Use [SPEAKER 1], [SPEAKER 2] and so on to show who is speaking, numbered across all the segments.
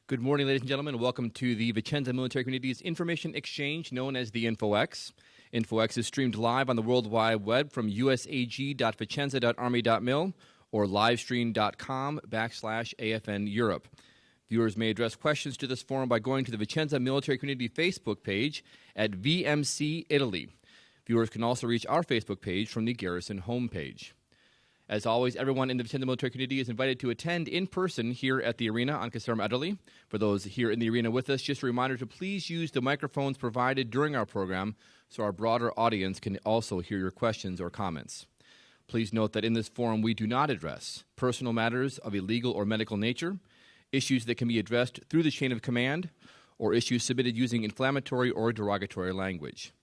[SPEAKER 1] Good morning, ladies and gentlemen. Welcome to the Vicenza Military Community's Information Exchange, known as the InfoX. InfoX is streamed live on the World Wide Web from usag.vicenza.army.mil or livestream.com/AFN Europe. Viewers may address questions to this forum by going to the Vicenza Military Community Facebook page at VMC Italy. Viewers can also reach our Facebook page from the Garrison homepage. As always, everyone in the Vicenza Military Community is invited to attend in person here at the arena on Caserma, Italy. For those here in the arena with us, just a reminder to please use the microphones provided during our program so our broader audience can also hear your questions or comments. Please note that in this forum we do not address personal matters of a legal or medical nature, issues that can be addressed through the chain of command, or issues submitted using inflammatory or derogatory language.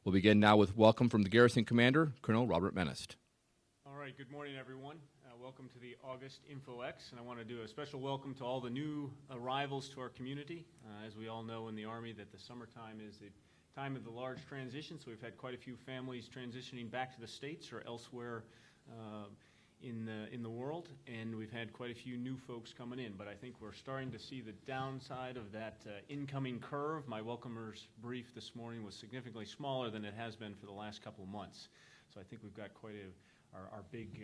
[SPEAKER 1] We'll begin now with welcome from the Garrison Commander, Colonel Robert Menest.
[SPEAKER 2] All right, good morning, everyone. Welcome to the August InfoX, and I want to do a special welcome to all the new arrivals to our community. As we all know in the Army, that the summertime is the time of the large transition, so we've had quite a few families transitioning back to the States or elsewhere in the world, and we've had quite a few new folks coming in, but I think we're starting to see the downside of that incoming curve. My welcomers brief this morning was significantly smaller than it has been for the last couple of months, so I think we've got quite our big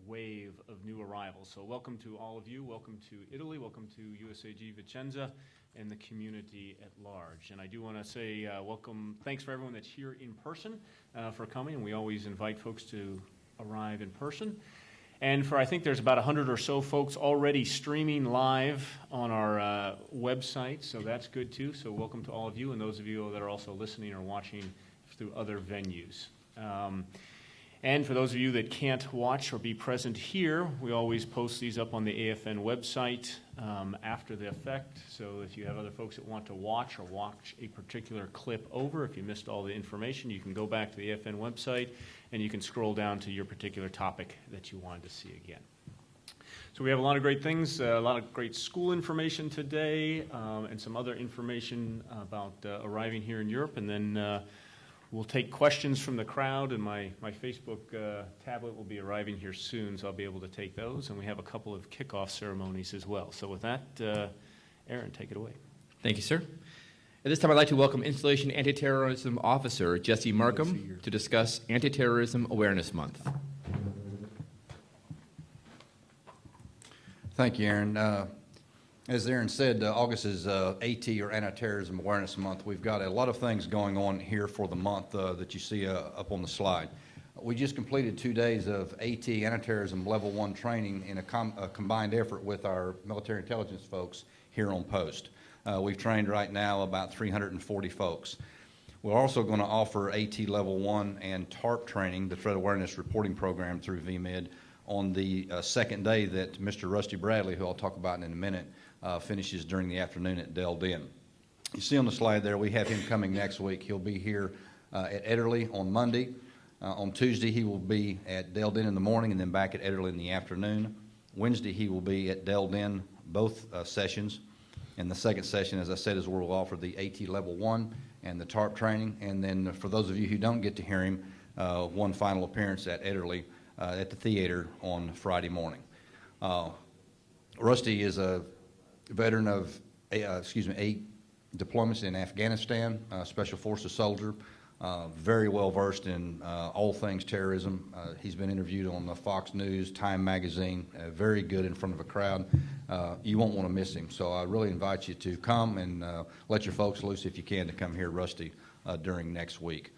[SPEAKER 2] wave of new arrivals. So welcome to all of you. Welcome to Italy. Welcome to USAG Vicenza and the community at large. And I do want to say welcome. Thanks for everyone that's here in person for coming. And we always invite folks to arrive in person. And I think there's about 100 or so folks already streaming live on our website. So that's good too. So welcome to all of you and those of you that are also listening or watching through other venues. And for those of you that can't watch or be present here, we always post these up on the AFN website after the effect. So if you have other folks that want to watch or watch a particular clip over, if you missed all the information, you can go back to the AFN website and you can scroll down to your particular topic that you wanted to see again. So we have a lot of great things, a lot of great school information today, and some other information about arriving here in Europe, and then we'll take questions from the crowd, and my Facebook tablet will be arriving here soon, so I'll be able to take those. And we have a couple of kickoff ceremonies as well. So with that, Aaron, take it away.
[SPEAKER 1] Thank you, sir. At this time, I'd like to welcome Installation Anti-Terrorism Officer Jesse Markham to discuss Anti-Terrorism Awareness Month.
[SPEAKER 3] Thank you, Aaron. As Aaron said, August is AT, or Anti-Terrorism Awareness Month. We've got a lot of things going on here for the month that you see up on the slide. We just completed 2 days of AT, Anti-Terrorism Level 1 training in a combined effort with our military intelligence folks here on post. We've trained right now about 340 folks. We're also going to offer AT Level 1 and TARP training, the Threat Awareness Reporting Program through VMID, on the second day that Mr. Rusty Bradley, who I'll talk about in a minute, finishes during the afternoon at Delled In. You see on the slide there, we have him coming next week. He'll be here at Ederle on Monday. On Tuesday, he will be at Delled In the morning and then back at Ederle in the afternoon. Wednesday, he will be at Delled In both sessions. And the second session, as I said, is where we'll offer the AT Level 1 and the TARP training. And then for those of you who don't get to hear him, one final appearance at Ederle at the theater on Friday morning. Rusty is a veteran of 8 deployments in Afghanistan, Special Forces soldier, very well versed in all things terrorism. He's been interviewed on the Fox News, Time Magazine, very good in front of a crowd. You won't want to miss him, so I really invite you to come and let your folks loose if you can to come hear Rusty during next week.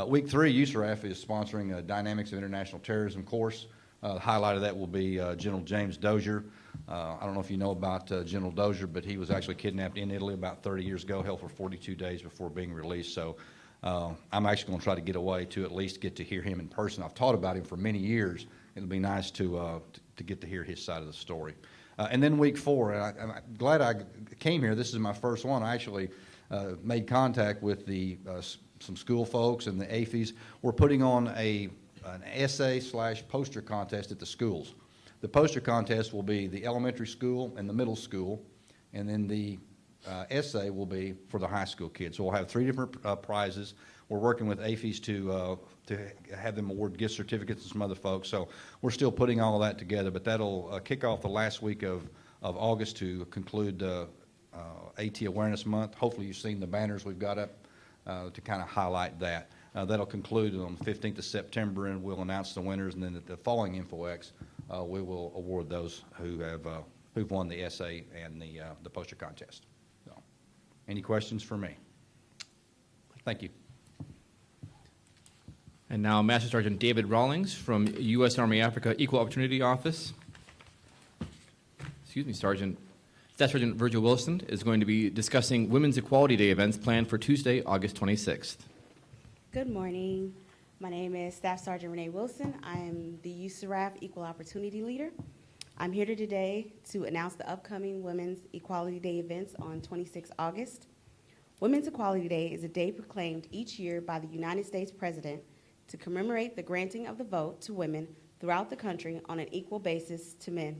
[SPEAKER 3] Week 3, USAG is sponsoring a Dynamics of International Terrorism course. The highlight of that will be General James Dozier. I don't know if you know about General Dozier, but he was actually kidnapped in Italy about 30 years ago, held for 42 days before being released. So I'm actually going to try to get away to at least get to hear him in person. I've taught about him for many years. It'll be nice to get to hear his side of the story. And then week 4, and I'm glad I came here. This is my first one. I actually made contact with some school folks and the AFIs. We're putting on an essay/poster contest at the schools. The poster contest will be the elementary school and the middle school, and then the essay will be for the high school kids. So we'll have 3 different prizes. We're working with AFIs to have them award gift certificates to some other folks. So we're still putting all of that together, but that'll kick off the last week of August to conclude AT Awareness Month. Hopefully you've seen the banners we've got up to kind of highlight that. That'll conclude on the 15th of September, and we'll announce the winners, and then at the following InfoX, we will award those who've won the essay and the poster contest. So, any questions for me? Thank you.
[SPEAKER 1] And now Master Sergeant David Rawlings from U.S. Army Africa Equal Opportunity Office. Excuse me, Staff Sergeant Virgil Wilson is going to be discussing Women's Equality Day events planned for Tuesday, August 26th.
[SPEAKER 4] Good morning. My name is Staff Sergeant Renee Wilson. I am the USAG Equal Opportunity Leader. I'm here today to announce the upcoming Women's Equality Day events on 26 August. Women's Equality Day is a day proclaimed each year by the United States President to commemorate the granting of the vote to women throughout the country on an equal basis to men.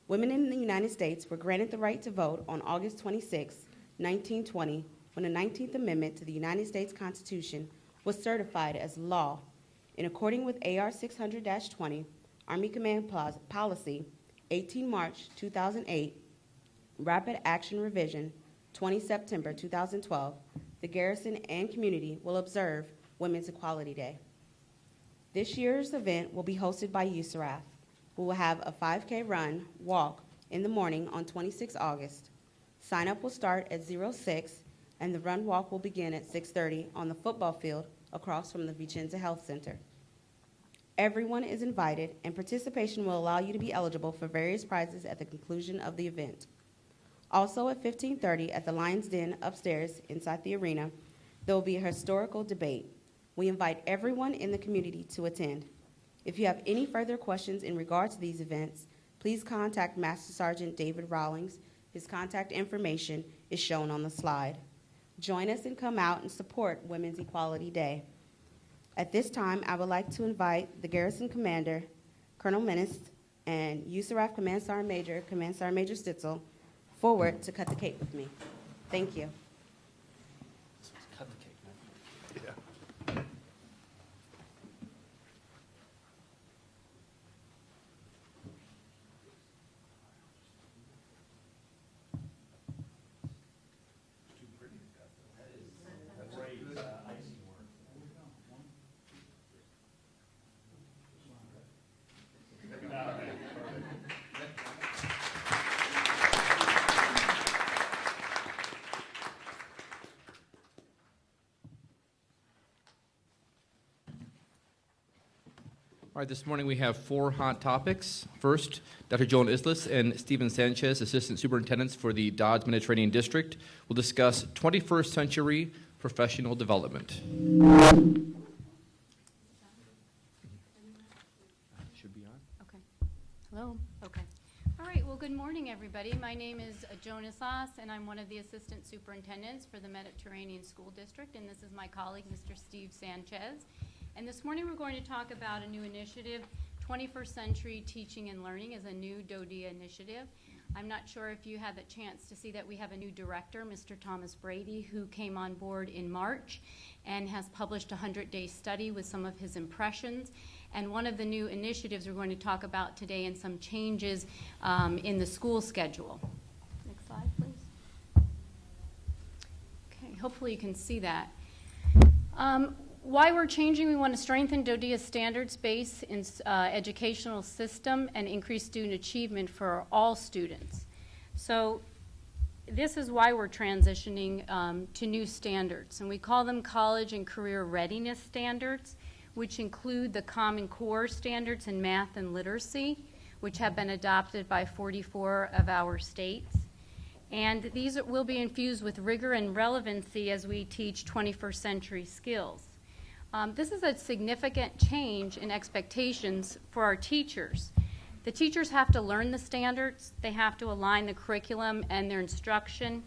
[SPEAKER 4] Women in the United States were granted the right to vote on August 26, 1920, when the 19th Amendment to the United States Constitution was certified as law. In accordance with AR 600-20, Army Command Policy, 18 March 2008, Rapid Action Revision, 20 September 2012, the garrison and community will observe Women's Equality Day. This year's event will be hosted by USAG. We will have a 5K run, walk in the morning on 26 August. Sign-up will start at 06, and the run walk will begin at 6:30 on the football field across from the Vicenza Health Center. Everyone is invited, and participation will allow you to be eligible for various prizes at the conclusion of the event. Also at 15:30 at the Lion's Den upstairs inside the arena, there will be a historical debate. We invite everyone in the community to attend. If you have any further questions in regard to these events, please contact Master Sergeant David Rawlings. His contact information is shown on the slide. Join us and come out and support Women's Equality Day. At this time, I would like to invite the Garrison Commander, Colonel Menace, and USARAF Command Sergeant Major Stitzel, forward to cut the cake with me. Thank you.
[SPEAKER 1] Cut the cake.
[SPEAKER 3] Yeah.
[SPEAKER 1] All right, this morning we have 4 hot topics. First, Dr. Joan Islas and Stephen Sanchez, Assistant Superintendents for the Dodge Mediterranean District, will discuss 21st century professional development. Should be on.
[SPEAKER 5] Okay. Hello. Okay. All right. Well, good morning, everybody. My name is Joan Islas, and I'm one of the Assistant Superintendents for the Mediterranean School District, and this is my colleague, Mr. Steve Sanchez. And this morning we're going to talk about a new initiative. 21st Century Teaching and Learning is a new DODEA initiative. I'm not sure if you had the chance to see that we have a new director, Mr. Thomas Brady, who came on board in March and has published a 100-day study with some of his impressions. And one of the new initiatives we're going to talk about today and some changes in the school schedule. Next slide, please. Okay, hopefully you can see that. Why we're changing, we want to strengthen DODEA's standards-based educational system and increase student achievement for all students. So this is why we're transitioning to new standards, and we call them college and career readiness standards, which include the Common Core standards in math and literacy, which have been adopted by 44 of our states. And these will be infused with rigor and relevancy as we teach 21st century skills. This is a significant change in expectations for our teachers. The teachers have to learn the standards. They have to align the curriculum and their instruction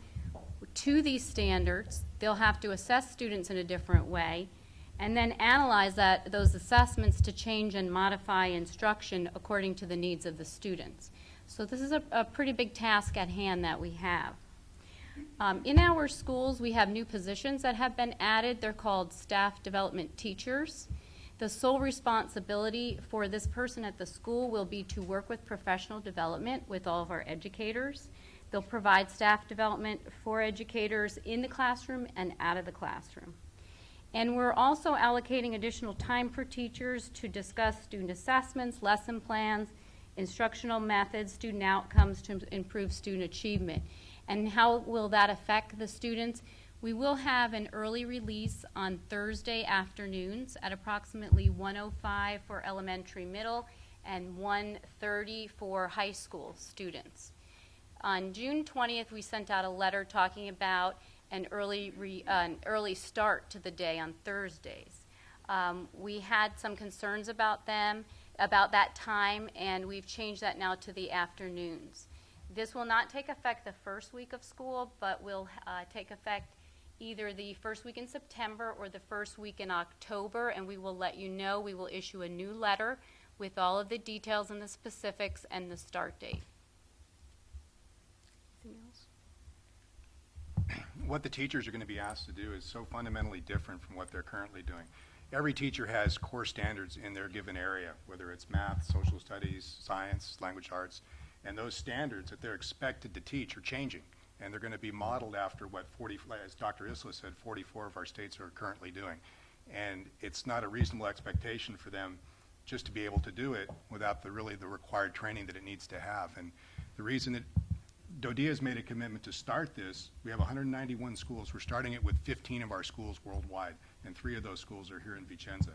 [SPEAKER 5] to these standards. They'll have to assess students in a different way and then analyze those assessments to change and modify instruction according to the needs of the students. So this is a pretty big task at hand that we have. In our schools, we have new positions that have been added. They're called staff development teachers. The sole responsibility for this person at the school will be to work with professional development with all of our educators. They'll provide staff development for educators in the classroom and out of the classroom. And we're also allocating additional time for teachers to discuss student assessments, lesson plans, instructional methods, student outcomes to improve student achievement. And how will that affect the students? We will have an early release on Thursday afternoons at approximately 1:05 for elementary, middle, and 1:30 for high school students. On June 20th, we sent out a letter talking about an early start to the day on Thursdays. We had some concerns about that time, and we've changed that now to the afternoons. This will not take effect the first week of school, but will take effect either the first week in September or the first week in October, and we will let you know. We will issue a new letter with all of the details and the specifics and the start date. Anything else?
[SPEAKER 6] What the teachers are going to be asked to do is so fundamentally different from what they're currently doing. Every teacher has core standards in their given area, whether it's math, social studies, science, language arts, and those standards that they're expected to teach are changing, and they're going to be modeled after what as Dr. Isla said, 44 of our states are currently doing. And it's not a reasonable expectation for them just to be able to do it without the required training that it needs to have. And the reason that DODEA has made a commitment to start this, we have 191 schools. We're starting it with 15 of our schools worldwide, and 3 of those schools are here in Vicenza.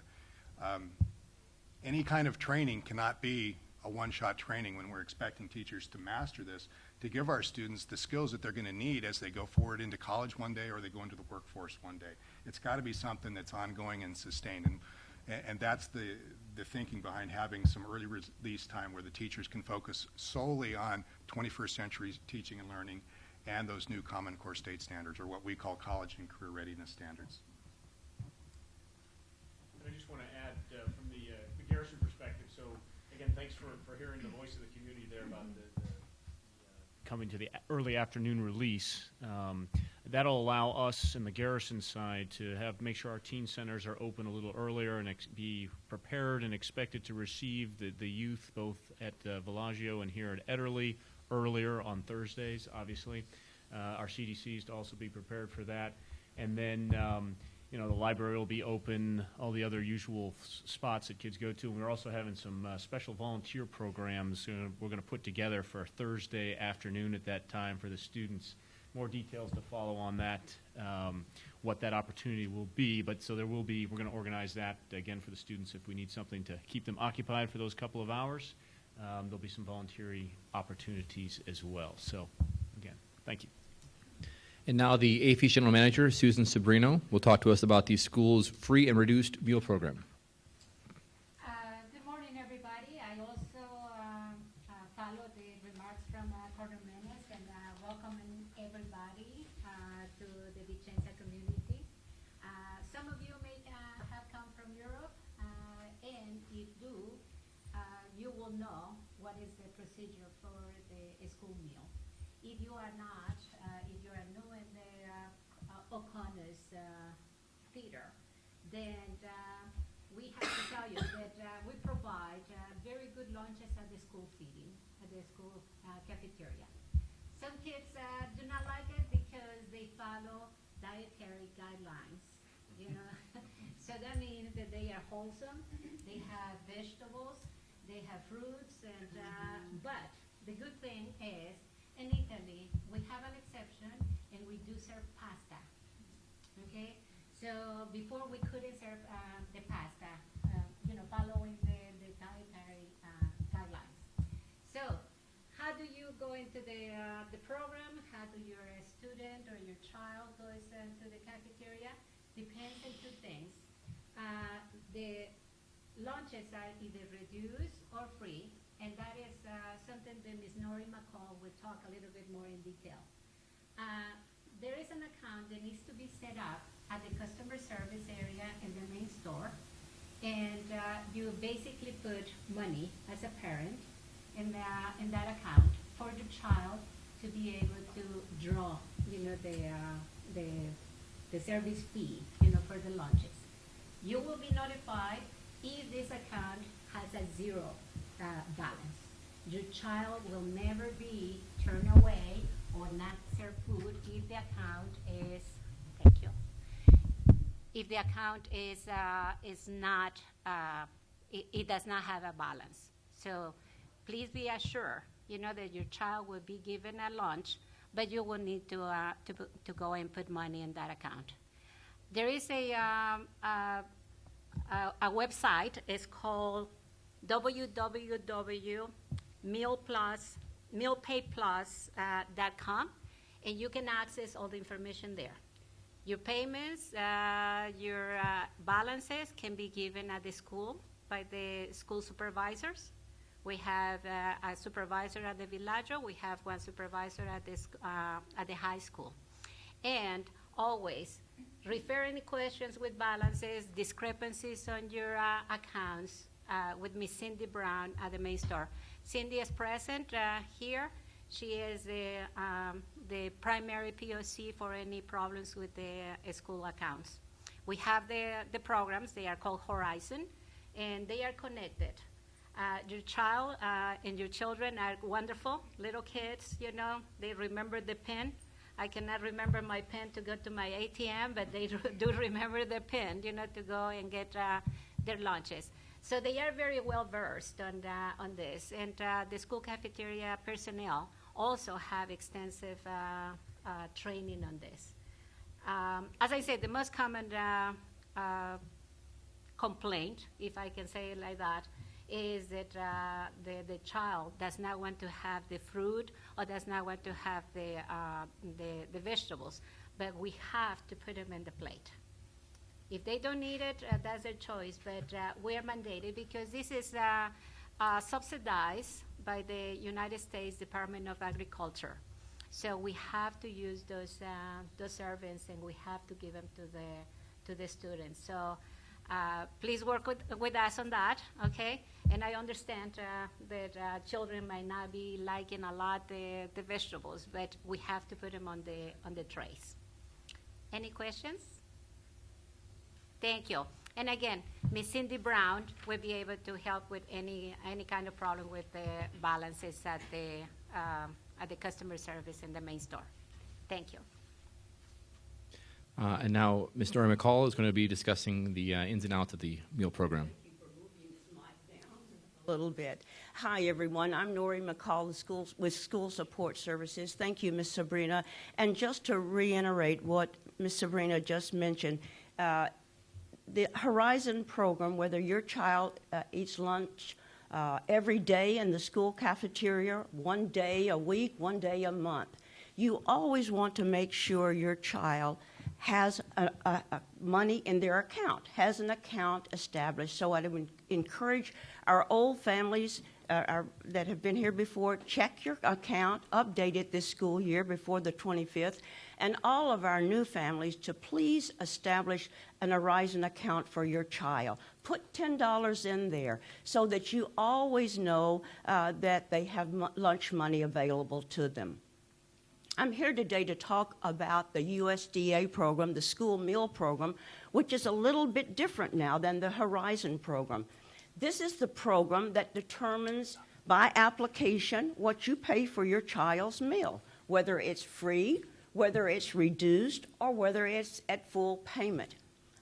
[SPEAKER 6] Any kind of training cannot be a one-shot training when we're expecting teachers to master this, to give our students the skills that they're going to need as they go forward into college one day or they go into the workforce one day. It's got to be something that's ongoing and sustained. And that's the thinking behind having some early release time where the teachers can focus solely on 21st century teaching and learning and those new Common Core state standards, or what we call college and career readiness standards.
[SPEAKER 2] I just want to add from the Garrison perspective, so again, thanks for hearing the voice of the community there about the coming to the early afternoon release. That'll allow us in the Garrison side to make sure our teen centers are open a little earlier and be prepared and expected to receive the youth both at Villaggio and here at Ederle earlier on Thursdays, obviously. Our CDCs to also be prepared for that. And then the library will be open, all the other usual spots that kids go to. And we're also having some special volunteer programs we're going to put together for Thursday afternoon at that time for the students. More details to follow on that, what that opportunity will be. But so we're going to organize that again for the students if we need something to keep them occupied for those couple of hours. There'll be some voluntary opportunities as well. So again, thank you.
[SPEAKER 1] And now the AFES General Manager, Susan Sobrino, will talk to us about the school's free and reduced meal program.
[SPEAKER 7] Good morning, everybody. I also follow the remarks from Corner Menes and welcoming everybody to the Vicenza community. Some of you may have come from Europe, and if you will know what is the procedure for the school meal. If you are not, if you are new in the O'Connor's theater, then we have to tell you that we provide very good lunches at the school feeding, at the school cafeteria. Some kids do not like it because they follow dietary guidelines, So that means that they are wholesome, they have vegetables, they have fruits, and but the good thing is, in Italy, we have an exception, and we do serve pasta, okay? So before we couldn't serve the pasta, following the dietary guidelines. So how do you go into the program? How do your student or your child goes to the cafeteria? Depends on 2 things. The lunches are either reduced or free, and that is something that Ms. Nori McCall will talk a little bit more in detail. There is an account that needs to be set up at the customer service area in the main store, and you basically put money as a parent in that account for the child to be able to draw, the service fee, for the lunches. You will be notified if this account has a 0 balance. Your child will never be turned away or not serve food if the account is, thank you, if the account is not, it does not have a balance. So please be assured, that your child will be given a lunch, but you will need to go and put money in that account. There is a website. It's called www.mealpayplus.com, and you can access all the information there. Your payments, your balances can be given at the school by the school supervisors. We have a supervisor at the Villaggio. We have one supervisor at the high school. And always refer any questions with balances, discrepancies on your accounts with Miss Cindy Brown at the main store. Cindy is present here. She is the primary POC for any problems with the school accounts. We have the programs. They are called Horizon, and they are connected. Your child and your children are wonderful little kids, They remember the PIN. I cannot remember my PIN to go to my ATM, but they do remember the PIN, to go and get their lunches. So they are very well versed on this. And the school cafeteria personnel also have extensive training on this. As I said, the most common complaint, if I can say it like that, is that the child does not want to have the fruit or does not want to have the vegetables, but we have to put them in the plate. If they don't need it, that's their choice, but we are mandated because this is subsidized by the United States Department of Agriculture. So we have to use those servants, and we have to give them to the students. So please work with us on that, okay? And I understand that children might not be liking a lot the vegetables, but we have to put them on the trays. Any questions? Thank you. And again, Miss Cindy Brown will be able to help with any kind of problem with the balances at the customer service in the main store. Thank you.
[SPEAKER 1] And now Ms. Nori McCall is going to be discussing the ins and outs of the meal program.
[SPEAKER 8] Thank you for moving this mic down a little bit. Hi, everyone. I'm Nori McCall with School Support Services. Thank you, Ms. Sabrina. And just to reiterate what Ms. Sabrina just mentioned, the Horizon program, whether your child eats lunch every day in the school cafeteria, one day a week, one day a month, you always want to make sure your child has money in their account, has an account established. So I would encourage our old families that have been here before, check your account, update it this school year before the 25th, and all of our new families to please establish an Horizon account for your child. Put $10 in there so that you always know that they have lunch money available to them. I'm here today to talk about the USDA program, the school meal program, which is a little bit different now than the Horizon program. This is the program that determines by application what you pay for your child's meal, whether it's free, whether it's reduced, or whether it's at full payment.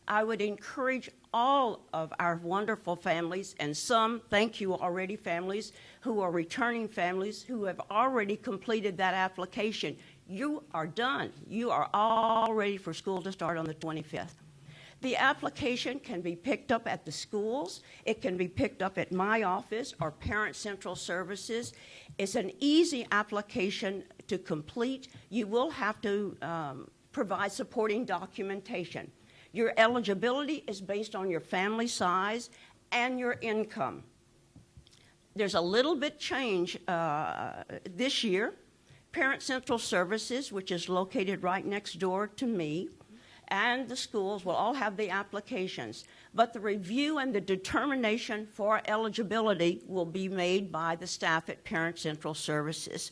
[SPEAKER 8] I would encourage all of our wonderful families, and some, thank you already, families who are returning families who have already completed that application. You are done. You are all ready for school to start on the 25th. The application can be picked up at the schools. It can be picked up at my office or Parent Central Services. It's an easy application to complete. You will have to provide supporting documentation. Your eligibility is based on your family size and your income. There's a little bit change this year. Parent Central Services, which is located right next door to me, and the schools will all have the applications. But the review and the determination for eligibility will be made by the staff at Parent Central Services.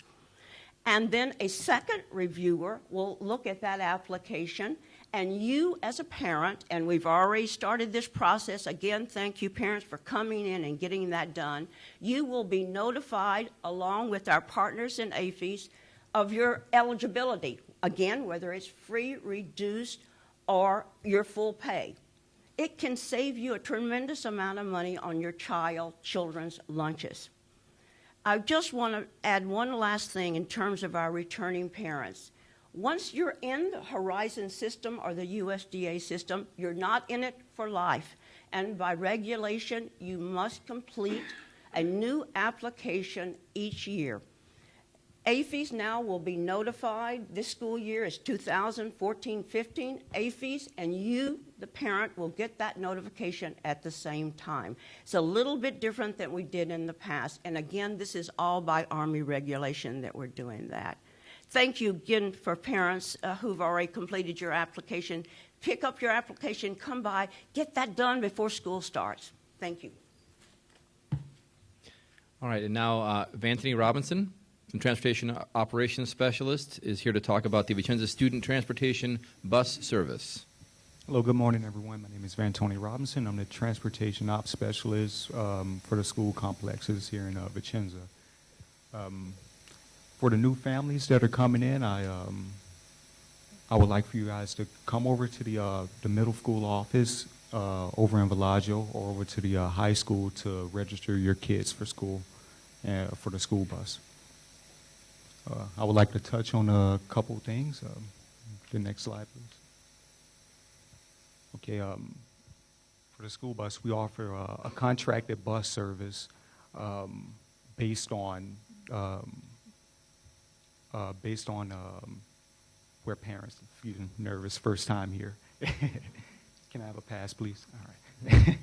[SPEAKER 8] And then a second reviewer will look at that application, and you as a parent, and we've already started this process, again, thank you parents for coming in and getting that done, you will be notified along with our partners in APHES of your eligibility. Again, whether it's free, reduced, or your full pay. It can save you a tremendous amount of money on your children's lunches. I just want to add one last thing in terms of our returning parents. Once you're in the Horizon system or the USDA system, you're not in it for life. And by regulation, you must complete a new application each year. APHES now will be notified. This school year is 2014-15 APHES, and you, the parent, will get that notification at the same time. It's a little bit different than we did in the past. And again, this is all by Army regulation that we're doing that. Thank you again for parents who've already completed your application. Pick up your application, come by, get that done before school starts. Thank you.
[SPEAKER 1] All right, and now Anthony Robinson, the Transportation Operations Specialist, is here to talk about the Vicenza Student Transportation Bus Service.
[SPEAKER 9] Hello, good morning, everyone. My name is Tony Robinson. I'm the Transportation Ops Specialist for the school complexes here in Vicenza. For the new families that are coming in, I would like for you guys to come over to the middle school office over in Villaggio, or over to the high school to register your kids for school, for the school bus. I would like to touch on a couple things. The next slide, please. Okay, for the school bus, we offer a contracted bus service based on where parents, if you're nervous, first time here. Can I have a pass, please? All right.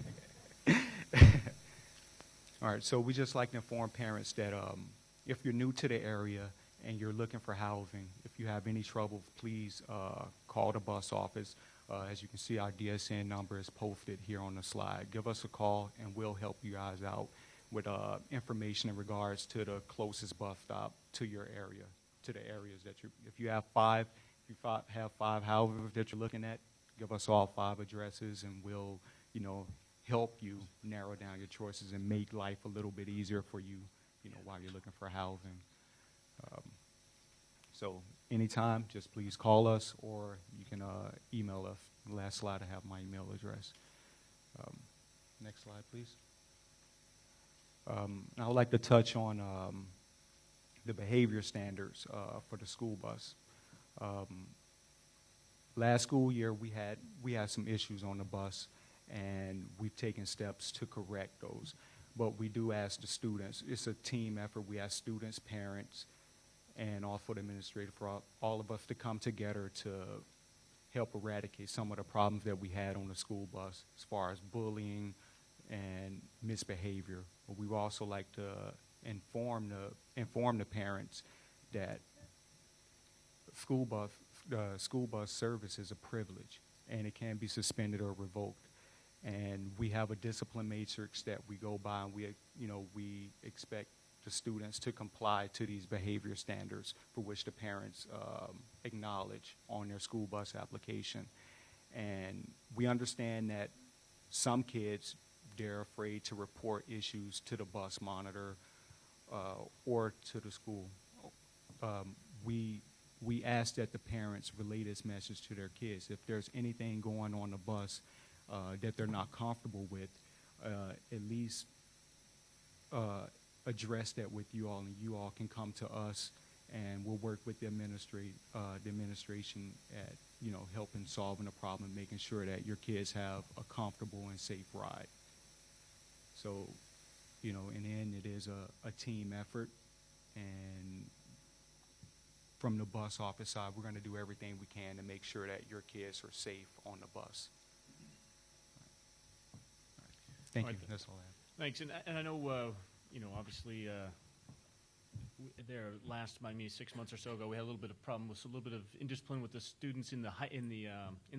[SPEAKER 9] All right, so we just like to inform parents that if you're new to the area and you're looking for housing, if you have any trouble, please call the bus office. As you can see, our DSN number is posted here on the slide. Give us a call and we'll help you guys out with information in regards to the closest bus stop to your area, to the areas that if you have five houses that you're looking at, give us all 5 addresses and we'll, help you narrow down your choices and make life a little bit easier for you, while you're looking for housing. So anytime, just please call us or you can email us. The last slide, I have my email address. Next slide, please. I would like to touch on the behavior standards for the school bus. Last school year, we had some issues on the bus, and we've taken steps to correct those. But we do ask the students. It's a team effort. We ask students, parents, and also the administrator, for all of us to come together to help eradicate some of the problems that we had on the school bus as far as bullying and misbehavior. But we would also like to inform the parents that school bus service is a privilege, and it can be suspended or revoked. And we have a discipline matrix that we go by, and we expect the students to comply to these behavior standards for which the parents acknowledge on their school bus application. And we understand that some kids, they're afraid to report issues to the bus monitor or to the school. We ask that the parents relay this message to their kids. If there's anything going on the bus that they're not comfortable with, at least address that with you all, and you all can come to us, and we'll work with the administration at helping solving the problem, making sure that your kids have a comfortable and safe ride. So, in the end, it is a team effort, and from the bus office side, we're going to do everything we can to make sure that your kids are safe on the bus. All right. Thank you. That's all I have.
[SPEAKER 2] Thanks. And I know, obviously, there last, 6 months or so ago, we had a little bit of problem with a little bit of indiscipline with the students in the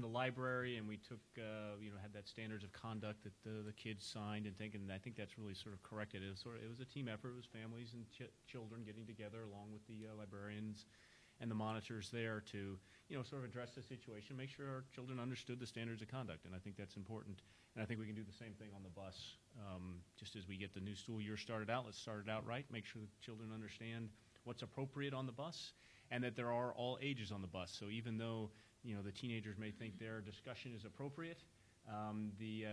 [SPEAKER 2] library, and we took, had that standards of conduct that the kids signed and thinking. And I think that's really sort of corrected it. It was a team effort. It was families and children getting together along with the librarians and the monitors there to, sort of address the situation, make sure our children understood the standards of conduct. And I think that's important. And I think we can do the same thing on the bus. Just as we get the new school year started out, let's start it out right, make sure the children understand what's appropriate on the bus, and that there are all ages on the bus. So even though, the teenagers may think their discussion is appropriate, the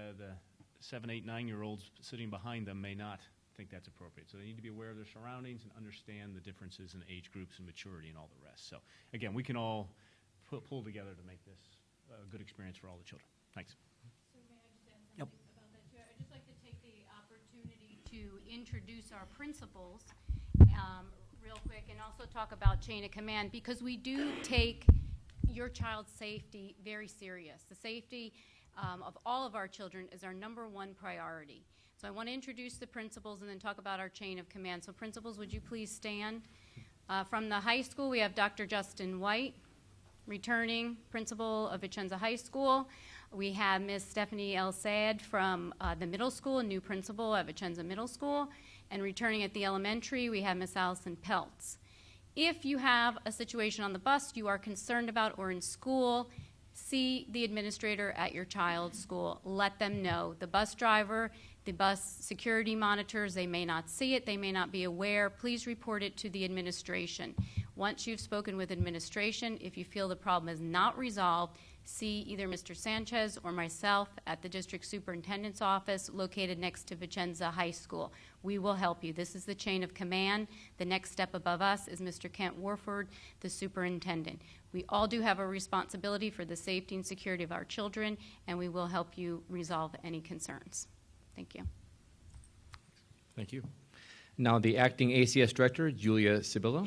[SPEAKER 2] 7, 8, 9-year-olds sitting behind them may not think that's appropriate. So they need to be aware of their surroundings and understand the differences in age groups and maturity and all the rest. So again, we can all pull together to make this a good experience for all the children. Thanks.
[SPEAKER 5] So may I just add something about that too? I'd just like to take the opportunity to introduce our principals real quick and also talk about chain of command, because we do take your child's safety very serious. The safety of all of our children is our #1 priority. So I want to introduce the principals and then talk about our chain of command. So principals, would you please stand? From the high school, we have Dr. Justin White, returning principal of Vicenza High School. We have Ms. Stephanie El Sayed from the middle school, a new principal at Vicenza Middle School. And returning at the elementary, we have Ms. Allison Peltz. If you have a situation on the bus you are concerned about or in school, see the administrator at your child's school. Let them know. The bus driver, the bus security monitors, they may not see it, they may not be aware. Please report it to the administration. Once you've spoken with administration, if you feel the problem is not resolved, see either Mr. Sanchez or myself at the district superintendent's office located next to Vicenza High School. We will help you. This is the chain of command. The next step above us is Mr. Kent Warford, the superintendent. We all do have a responsibility for the safety and security of our children, and we will help you resolve any concerns. Thank you.
[SPEAKER 1] Thank you. Now the acting ACS director, Julia Sibilla,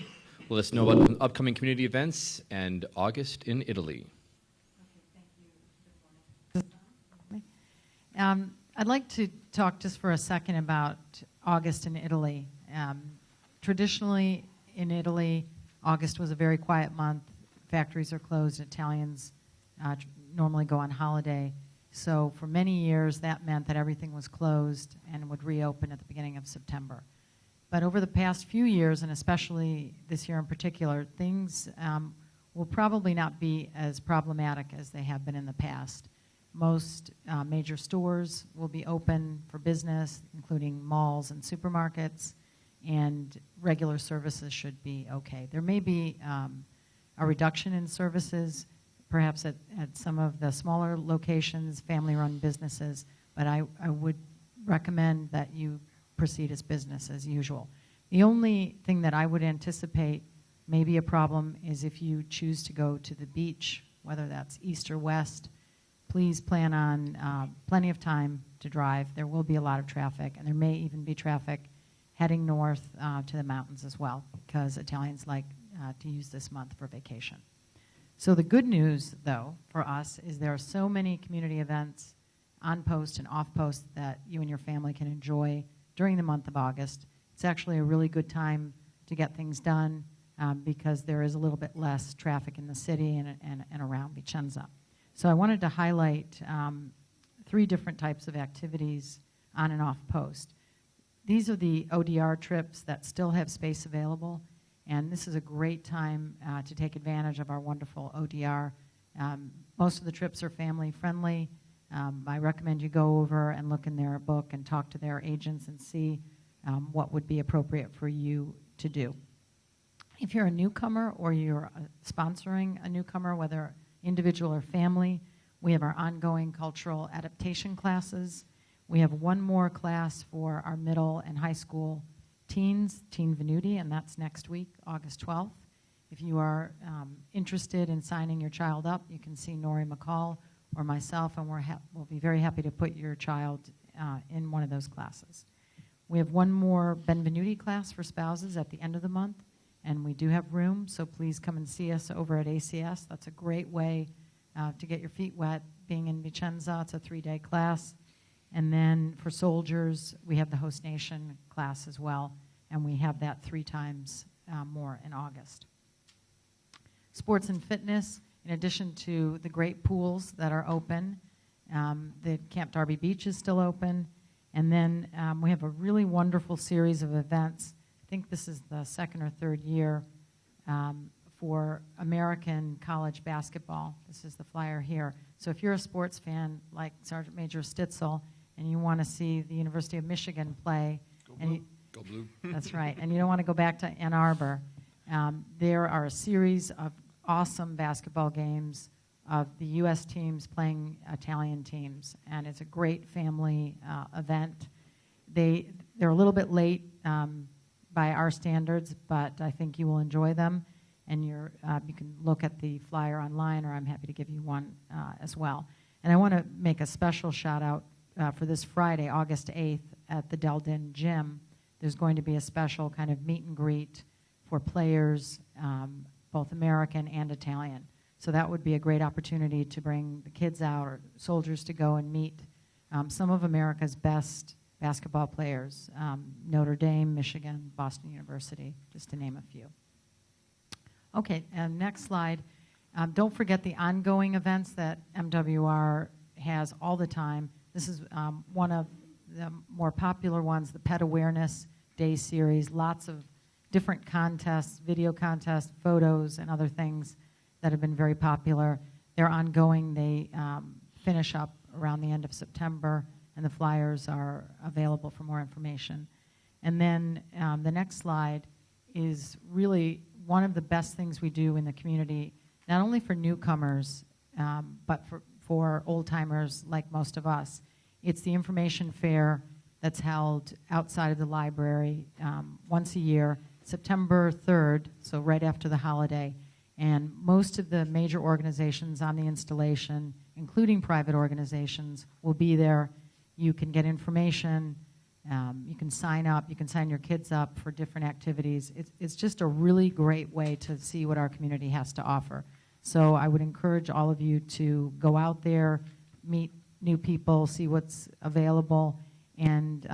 [SPEAKER 1] will let us know about upcoming community events and August in Italy.
[SPEAKER 10] I'd like to talk just for a second about August in Italy. Traditionally, in Italy, August was a very quiet month. Factories are closed. Italians normally go on holiday. So for many years, that meant that everything was closed and would reopen at the beginning of September. But over the past few years, and especially this year in particular, things will probably not be as problematic as they have been in the past. Most major stores will be open for business, including malls and supermarkets, and regular services should be okay. There may be a reduction in services, perhaps at some of the smaller locations, family-run businesses, but I would recommend that you proceed as business as usual. The only thing that I would anticipate may be a problem is if you choose to go to the beach, whether that's east or west. Please plan on plenty of time to drive. There will be a lot of traffic, and there may even be traffic heading north to the mountains as well, because Italians like to use this month for vacation. So the good news, though, for us is there are so many community events on post and off post that you and your family can enjoy during the month of August. It's actually a really good time to get things done because there is a little bit less traffic in the city and around Vicenza. So I wanted to highlight 3 different types of activities on and off post. These are the ODR trips that still have space available, and this is a great time to take advantage of our wonderful ODR. Most of the trips are family friendly. I recommend you go over and look in their book and talk to their agents and see what would be appropriate for you to do. If you're a newcomer or you're sponsoring a newcomer, whether individual or family, we have our ongoing cultural adaptation classes. We have one more class for our middle and high school teens, Teen Venuti, and that's next week, August 12th. If you are interested in signing your child up, you can see Nori McCall or myself, and we'll be very happy to put your child in one of those classes. We have one more Benvenuti class for spouses at the end of the month, and we do have room, so please come and see us over at ACS. That's a great way to get your feet wet being in Vicenza. It's a 3-day class. And then for soldiers, we have the Host Nation class as well, and we have that 3 times more in August. Sports and fitness, in addition to the great pools that are open, the Camp Darby Beach is still open, and then we have a really wonderful series of events. I think this is the 2nd or 3rd year for American college basketball. This is the flyer here. So if you're a sports fan like Sergeant Major Stitzel and you want to see the University of Michigan play,
[SPEAKER 1] Go blue. Go blue.
[SPEAKER 10] That's right, and you don't want to go back to Ann Arbor, There are a series of awesome basketball games of the U.S. teams playing Italian teams, and it's a great family event. They're a little bit late by our standards, but I think you will enjoy them. And you can look at the flyer online, or I'm happy to give you one as well. And I want to make a special shout out for this Friday, August 8th, at the Deldin Gym. There's going to be a special kind of meet and greet for players, both American and Italian. So that would be a great opportunity to bring the kids out, or soldiers to go and meet some of America's best basketball players, Notre Dame, Michigan, Boston University, just to name a few. Okay, and next slide. Don't forget the ongoing events that MWR has all the time. This is one of the more popular ones, the Pet Awareness Day series. Lots of different contests, video contests, photos, and other things that have been very popular. They're ongoing. They finish up around the end of September, and the flyers are available for more information. And then the next slide is really one of the best things we do in the community, not only for newcomers, but for old-timers like most of us. It's the information fair that's held outside of the library once a year, September 3rd, so right after the holiday. And most of the major organizations on the installation, including private organizations, will be there. You can get information. You can sign up. You can sign your kids up for different activities. It's just a really great way to see what our community has to offer. So I would encourage all of you to go out there, meet new people, see what's available, and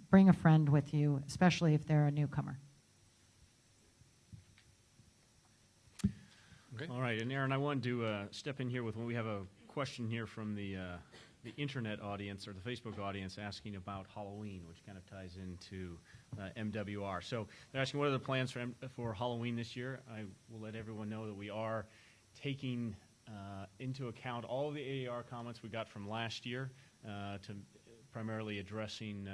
[SPEAKER 10] bring a friend with you, especially if they're a newcomer.
[SPEAKER 2] Okay. All right, and Aaron, I wanted to step in here with when we have a question here from the internet audience or the Facebook audience asking about Halloween, which kind of ties into MWR. So they're asking what are the plans for Halloween this year. I will let everyone know that we are taking into account all of the AAR comments we got from last year to primarily addressing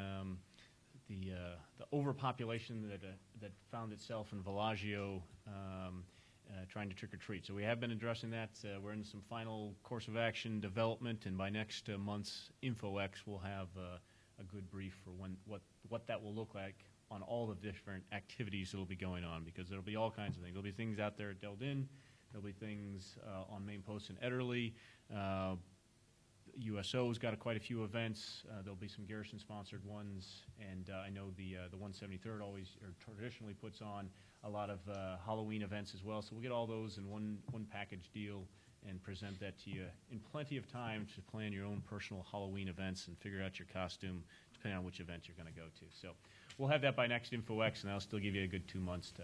[SPEAKER 2] the overpopulation that found itself in Villaggio trying to trick-or-treat. So we have been addressing that. We're in some final course of action development, and by next month's InfoX, we'll have a good brief for what that will look like on all the different activities that will be going on, because there will be all kinds of things. There will be things out there at Deldin. There will be things on main posts in Ederle. USO's got quite a few events. There'll be some Garrison-sponsored ones, and I know the 173rd always or traditionally puts on a lot of Halloween events as well. So we'll get all those in one package deal and present that to you in plenty of time to plan your own personal Halloween events and figure out your costume depending on which event you're going to go to. So we'll have that by next InfoX, and I'll still give you a good 2 months to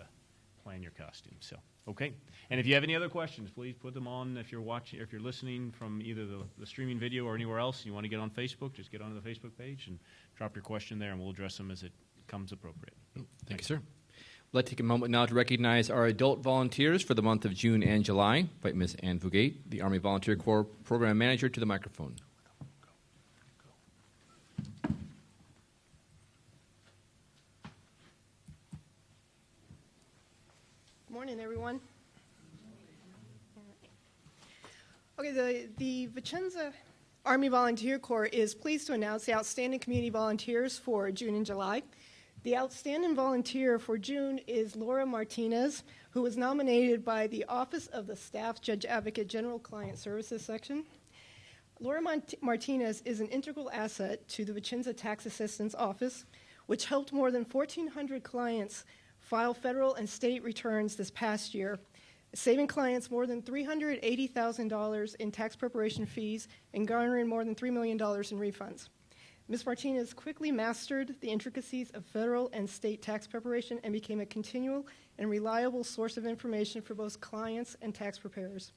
[SPEAKER 2] plan your costume. So, okay. And if you have any other questions, please put them on. If you're watching, or if you're listening from either the streaming video or anywhere else, and you want to get on Facebook, just get onto the Facebook page and drop your question there, and we'll address them as it comes appropriate.
[SPEAKER 1] Thank you, sir. I'd like to take a moment now to recognize our adult volunteers for the month of June and July. Invite Ms. Ann Fugate, the Army Volunteer Corps Program Manager, to the microphone.
[SPEAKER 11] Good morning, everyone. Okay, the Vicenza Army Volunteer Corps is pleased to announce the outstanding community volunteers for June and July. The outstanding volunteer for June is Laura Martinez, who was nominated by the Office of the Staff Judge Advocate General Client Services Section. Laura Martinez is an integral asset to the Vicenza Tax Assistance Office, which helped more than 1,400 clients file federal and state returns this past year, saving clients more than $380,000 in tax preparation fees and garnering more than $3 million in refunds. Ms. Martinez quickly mastered the intricacies of federal and state tax preparation and became a continual and reliable source of information for both clients and tax preparers.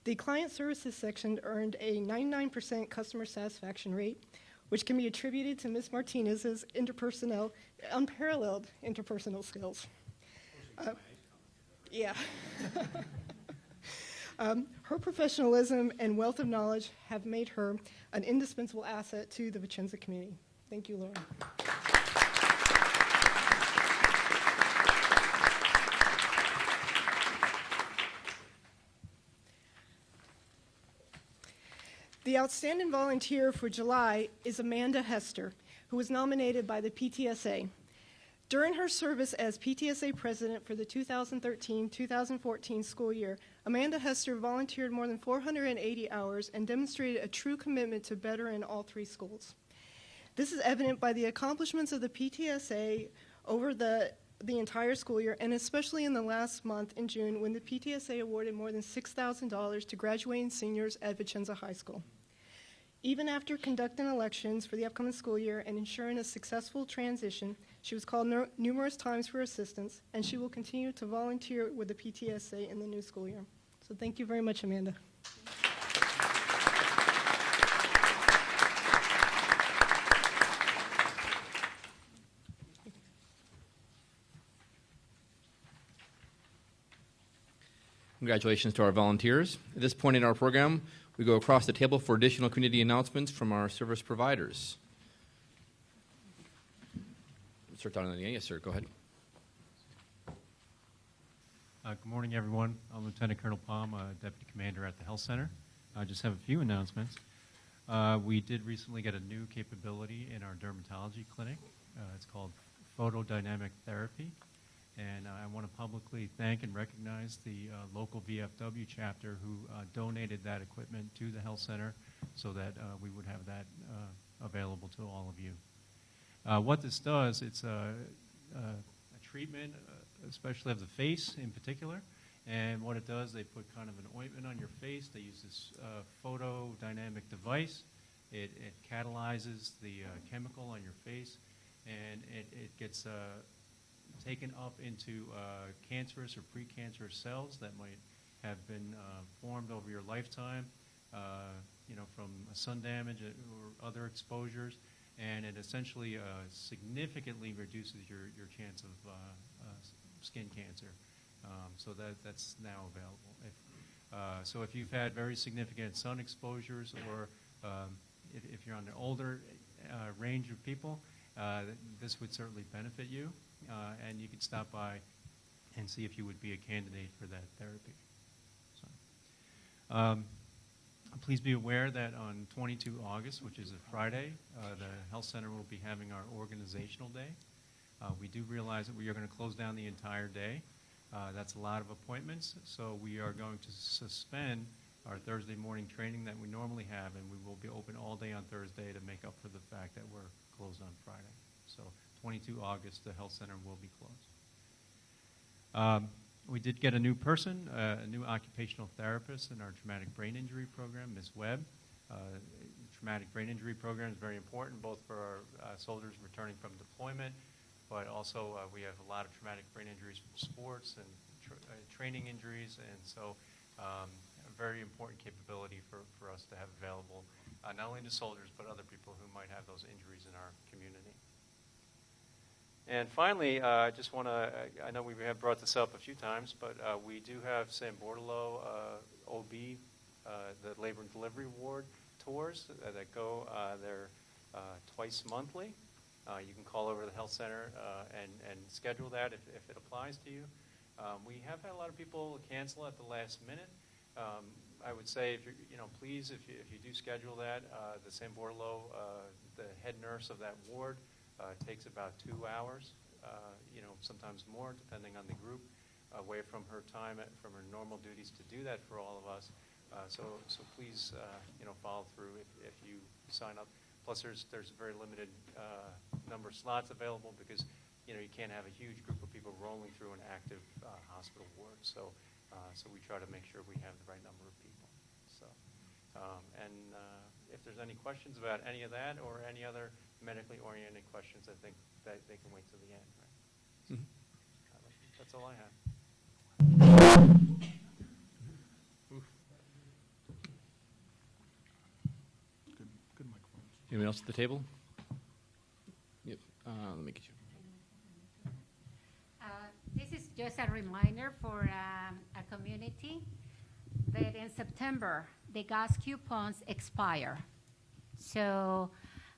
[SPEAKER 11] The Client Services section earned a 99% customer satisfaction rate, which can be attributed to Ms. Martinez's unparalleled interpersonal skills. Yeah. Her professionalism and wealth of knowledge have made her an indispensable asset to the Vicenza community. Thank you, Laura. The outstanding volunteer for July is Amanda Hester, who was nominated by the PTSA. During her service as PTSA president for the 2013-2014 school year, Amanda Hester volunteered more than 480 hours and demonstrated a true commitment to better in all three schools. This is evident by the accomplishments of the PTSA over the entire school year, and especially in the last month in June when the PTSA awarded more than $6,000 to graduating seniors at Vicenza High School. Even after conducting elections for the upcoming school year and ensuring a successful transition, she was called numerous times for assistance, and she will continue to volunteer with the PTSA in the new school year. So thank you very much, Amanda.
[SPEAKER 1] Congratulations to our volunteers. At this point in our program, we go across the table for additional community announcements from our service providers. Start down on the end. Yes, sir. Go ahead.
[SPEAKER 12] Good morning, everyone. I'm Lieutenant Colonel Palm, Deputy Commander at the Health Center. I just have a few announcements. We did recently get a new capability in our dermatology clinic. It's called photodynamic therapy. And I want to publicly thank and recognize the local VFW chapter who donated that equipment to the Health Center so that we would have that available to all of you. What this does, it's a treatment, especially of the face in particular. And what it does, they put kind of an ointment on your face. They use this photodynamic device. It catalyzes the chemical on your face, and it gets taken up into cancerous or precancerous cells that might have been formed over your lifetime, from sun damage or other exposures, and it essentially significantly reduces your chance of skin cancer. So that's now available. So if you've had very significant sun exposures, or if you're on the older range of people, this would certainly benefit you. And you can stop by and see if you would be a candidate for that therapy. So, please be aware that on 22 August, which is a Friday, the Health Center will be having our organizational day. We do realize that we are going to close down the entire day. That's a lot of appointments, so we are going to suspend our Thursday morning training that we normally have, and we will be open all day on Thursday to make up for the fact that we're closed on Friday. So 22 August, the Health Center will be closed. We did get a new person, a new occupational therapist in our traumatic brain injury program, Ms. Webb. Traumatic brain injury program is very important, both for our soldiers returning from deployment, but also we have a lot of traumatic brain injuries from sports and training injuries, and so a very important capability for us to have available, not only to soldiers, but other people who might have those injuries in our community. And finally, I just want to, I know we have brought this up a few times, but we do have San Bortolo OB, the Labor and Delivery Ward tours that go there twice monthly. You can call over to the Health Center and schedule that if it applies to you. We have had a lot of people cancel at the last minute. I would say, if please, if you do schedule that, the San Bortolo, the head nurse of that ward, takes about 2 hours, sometimes more, depending on the group, away from her time, from her normal duties to do that for all of us. So please, follow through if you sign up. Plus, there's a very limited number of slots available because, you can't have a huge group of people rolling through an active hospital ward. So we try to make sure we have the right number of people. So, if there's any questions about any of that or any other medically oriented questions, I think that they can wait till the end, right? Mm-hmm. That's all I have.
[SPEAKER 13] Good microphone.
[SPEAKER 1] Anyone else at the table? Yep. Let me get you.
[SPEAKER 7] This is just a reminder for our community that in September, the gas coupons expire. So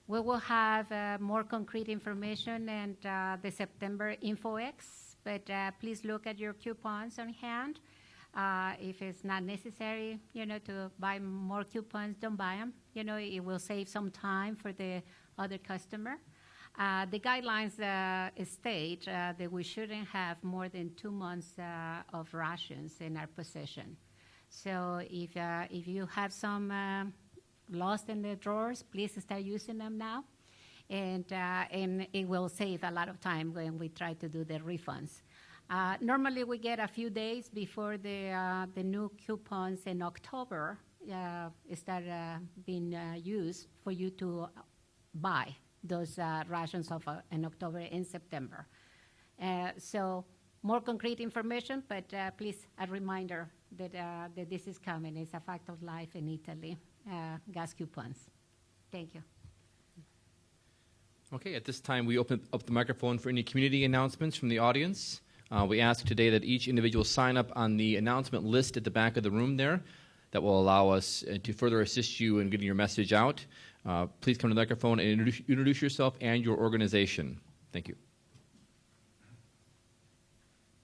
[SPEAKER 7] we will have more concrete information and the September InfoX, but please look at your coupons on hand. If it's not necessary, to buy more coupons, don't buy them. It will save some time for the other customer. The guidelines state that we shouldn't have more than 2 months of rations in our possession. So if you have some lost in the drawers, please start using them now. And it will save a lot of time when we try to do the refunds. Normally, we get a few days before the new coupons in October start being used for you to buy those rations of in October and September. So more concrete information, but please a reminder that this is coming. It's a fact of life in Italy, gas coupons. Thank you.
[SPEAKER 1] Okay, at this time, we open up the microphone for any community announcements from the audience. We ask today that each individual sign up on the announcement list at the back of the room there. That will allow us to further assist you in getting your message out. Please come to the microphone and introduce yourself and your organization. Thank you.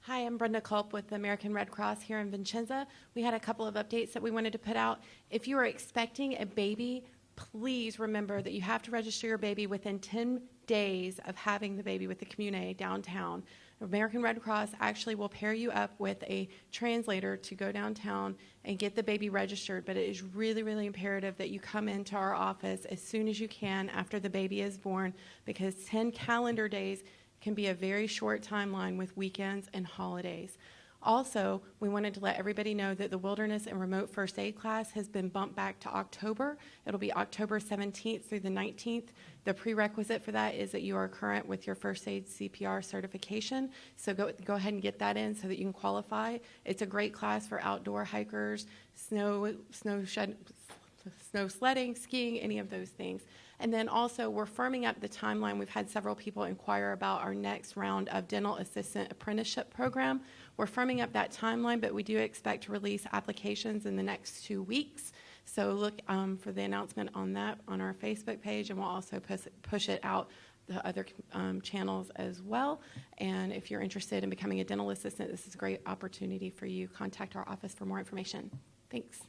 [SPEAKER 14] Hi, I'm Brenda Culp with the American Red Cross here in Vicenza. We had a couple of updates that we wanted to put out. If you are expecting a baby, please remember that you have to register your baby within 10 days of having the baby with the Commune downtown. American Red Cross actually will pair you up with a translator to go downtown and get the baby registered, but it is really, really imperative that you come into our office as soon as you can after the baby is born, because 10 calendar days can be a very short timeline with weekends and holidays. Also, we wanted to let everybody know that the Wilderness and Remote First Aid class has been bumped back to October. It'll be October 17th through the 19th. The prerequisite for that is that you are current with your first aid CPR certification. So go ahead and get that in so that you can qualify. It's a great class for outdoor hikers, snow sledding, skiing, any of those things. And then also, we're firming up the timeline. We've had several people inquire about our next round of dental assistant apprenticeship program. We're firming up that timeline, but we do expect to release applications in the next 2 weeks. So look for the announcement on that on our Facebook page, and we'll also push it out the other channels as well. And if you're interested in becoming a dental assistant, this is a great opportunity for you. Contact our office for more information. Thanks.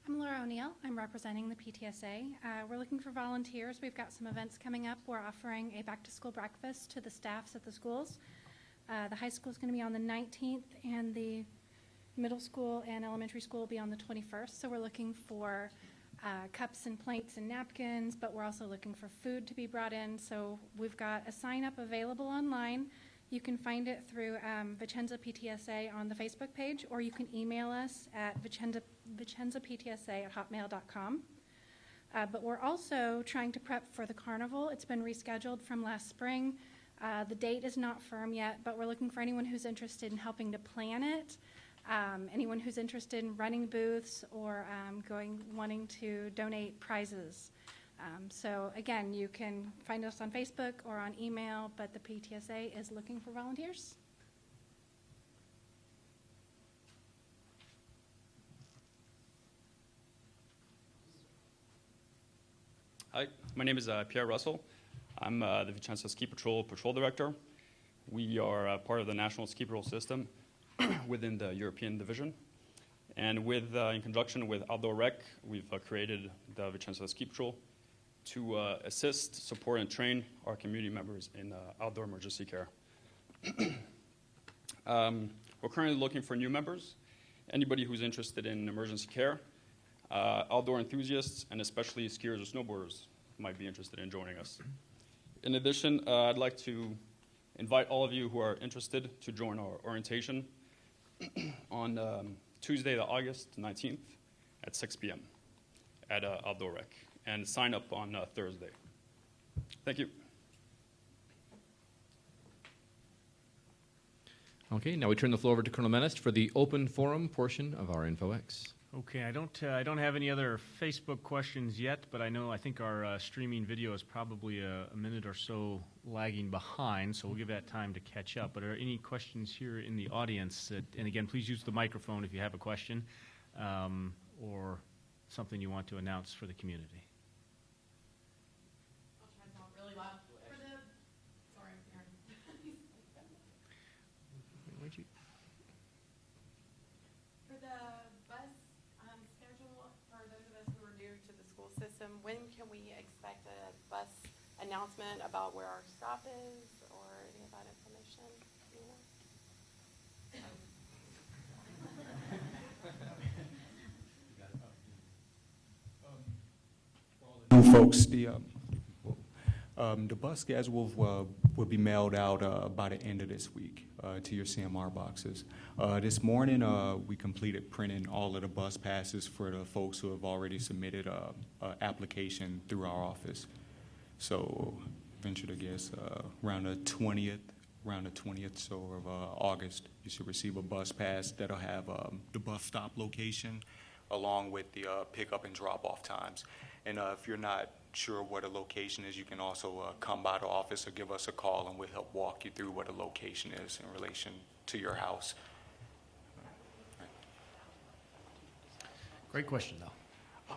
[SPEAKER 15] I'm Laura O'Neill. I'm representing the PTSA. We're looking for volunteers. We've got some events coming up. We're offering a back-to-school breakfast to the staffs at the schools. The high school is going to be on the 19th, and the middle school and elementary school will be on the 21st. So we're looking for cups and plates and napkins, but we're also looking for food to be brought in. So we've got a sign-up available online. You can find it through Vicenza PTSA on the Facebook page, or you can email us at vicenzaptsa@hotmail.com. But we're also trying to prep for the carnival. It's been rescheduled from last spring. The date is not firm yet, but we're looking for anyone who's interested in helping to plan it, anyone who's interested in running booths or wanting to donate prizes. So again, you can find us on Facebook or on email, but the PTSA is looking for volunteers.
[SPEAKER 16] Hi, my name is Pierre Russell. I'm the Vicenza Ski Patrol Director. We are part of the National Ski Patrol System within the European Division. And in conjunction with Outdoor Rec, we've created the Vicenza Ski Patrol to assist, support, and train our community members in outdoor emergency care. We're currently looking for new members, anybody who's interested in emergency care, outdoor enthusiasts, and especially skiers or snowboarders might be interested in joining us. In addition, I'd like to invite all of you who are interested to join our orientation on Tuesday, the August 19th at 6 p.m. at Outdoor Rec, and sign up on Thursday. Thank you.
[SPEAKER 1] Okay, now we turn the floor over to Colonel Menace for the open forum portion of our InfoX.
[SPEAKER 2] Okay, I don't have any other Facebook questions yet, but I think our streaming video is probably a minute or so lagging behind, so we'll give that time to catch up. But are there any questions here in the audience? And again, please use the microphone if you have a question, or something you want to announce for the community?
[SPEAKER 5] I'll try to talk really loud. For the, sorry, Aaron.
[SPEAKER 2] Where'd you?
[SPEAKER 14] For the bus schedule, for those of us who are new to the school system, when can we expect a bus announcement about where our stop is or any of that information? Do you know?
[SPEAKER 9] New folks, the bus schedule will be mailed out by the end of this week to your CMR boxes. This morning, we completed printing all of the bus passes for the folks who have already submitted an application through our office. So, venture to guess, around the 20th of August, you should receive a bus pass that'll have the bus stop location along with the pickup and drop-off times. And if you're not sure what a location is, you can also come by the office or give us a call, and we'll help walk you through what a location is in relation to your house.
[SPEAKER 2] Great question, though.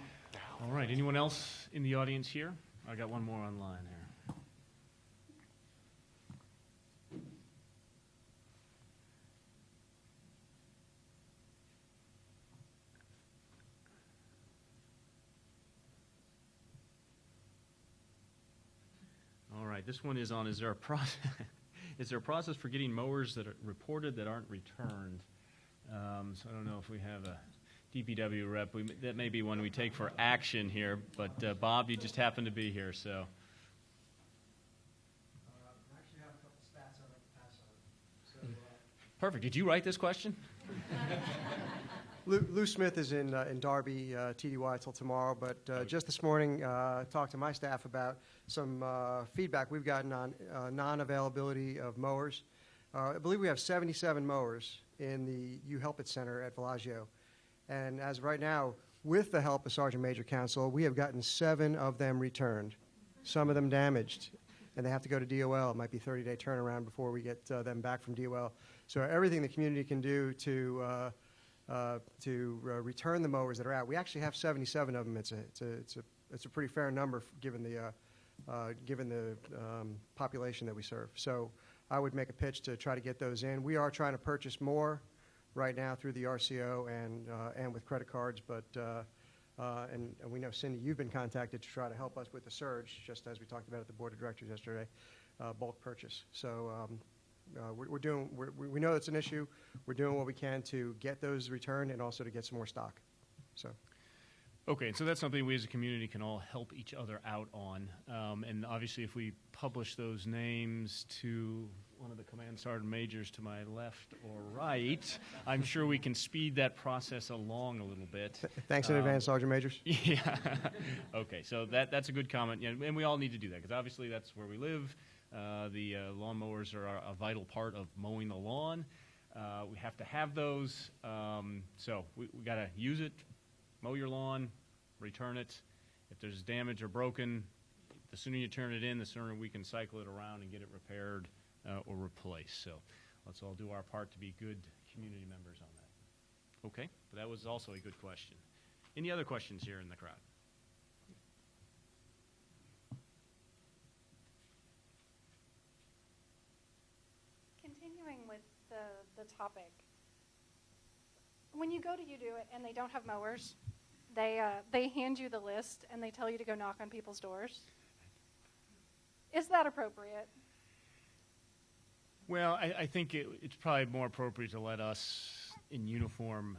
[SPEAKER 2] All right, anyone else in the audience here? I got one more online here. All right, this one is on, is there a process, is there a process for getting mowers that are reported that aren't returned? So I don't know if we have a DPW rep. That may be one we take for action here, but Bob, you just happen to be here, so.
[SPEAKER 17] I actually have a couple stats I'd like to pass on. So,
[SPEAKER 2] Perfect. Did you write this question?
[SPEAKER 17] Lou Smith is in Darby, TDY till tomorrow, but just this morning talked to my staff about some feedback we've gotten on non-availability of mowers. I believe we have 77 mowers in the You Help It Center at Bellagio. And as of right now, with the help of Sergeant Major Council, we have gotten 7 of them returned, some of them damaged, and they have to go to DOL. It might be a 30-day turnaround before we get them back from DOL. So everything the community can do to return the mowers that are out. We actually have 77 of them. It's a pretty fair number given the population that we serve. So I would make a pitch to try to get those in. We are trying to purchase more right now through the RCO and with credit cards, but and we know, Cindy, you've been contacted to try to help us with the surge, just as we talked about at the board of directors yesterday, bulk purchase. So we know it's an issue. We're doing what we can to get those returned and also to get some more stock. So.
[SPEAKER 2] Okay, so that's something we as a community can all help each other out on. And obviously if we publish those names to one of the command sergeant majors to my left or right, I'm sure we can speed that process along a little bit.
[SPEAKER 17] Thanks in advance, Sergeant Majors.
[SPEAKER 2] Yeah. Okay, so that's a good comment. Yeah, and we all need to do that because obviously that's where we live. The lawnmowers are a vital part of mowing the lawn. We have to have those. So we got to use it, mow your lawn, return it. If there's damage or broken, the sooner you turn it in, the sooner we can cycle it around and get it repaired or replaced. So let's all do our part to be good community members on that. Okay, but that was also a good question. Any other questions here in the crowd?
[SPEAKER 15] Continuing with the topic, when you go to You Do It and they don't have mowers, they hand you the list and they tell you to go knock on people's doors. Is that appropriate?
[SPEAKER 2] Well, I think it's probably more appropriate to let us in uniform